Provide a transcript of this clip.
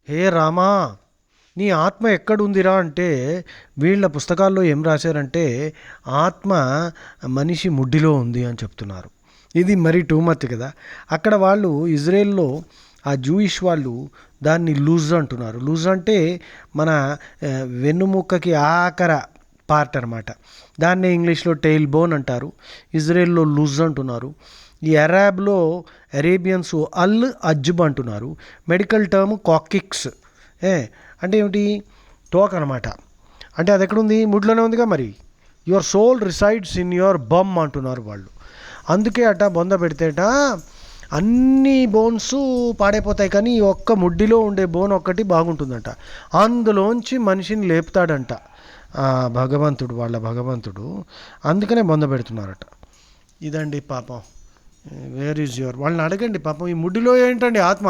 హే రామా, నీ ఆత్మ ఎక్కడుందిరా అంటే వీళ్ళ పుస్తకాల్లో ఏం రాశారంటే ఆత్మ మనిషి ముడ్డిలో ఉంది అని చెప్తున్నారు. ఇది మరీ టూ మచ్ కదా. అక్కడ వాళ్ళు ఇజ్రాయెల్లో ఆ జూయిష్ వాళ్ళు దాన్ని లూజ్ అంటున్నారు. లూజ్ అంటే మన ఆ, వెన్నుముక్కకి ఆఖర పార్ట్ అనమాట. దాన్నే ఇంగ్లీష్లో టెయిల్ బోన్ అంటారు, ఇజ్రాయెల్లో లూజ్ అంటున్నారు. ఈ అరాబ్లో అరేబియన్స్ అల్ అజ్బ్ అంటున్నారు. Medical term coccyx. ఏ అంటే ఏమిటి? తోక అనమాట. అంటే అది ఎక్కడుంది? ముడ్లోనే ఉందిగా మరి. Your soul resides in your bum అంటున్నారు వాళ్ళు. అందుకే అట బొంద పెడితేట అన్ని బోన్స్ పాడైపోతాయి, కానీ ఈ ఒక్క ముడ్డిలో ఉండే బోన్ ఒక్కటి బాగుంటుందంట. అందులోంచి మనిషిని లేపుతాడంట ఆ భగవంతుడు, వాళ్ళ భగవంతుడు. అందుకనే బొంద పెడుతున్నారట. ఇదండి పాపం. వేర్ ఈజ్ యువర్, వాళ్ళని అడగండి పాపం, ఈ ముడ్డిలో ఏంటండి ఆత్మ?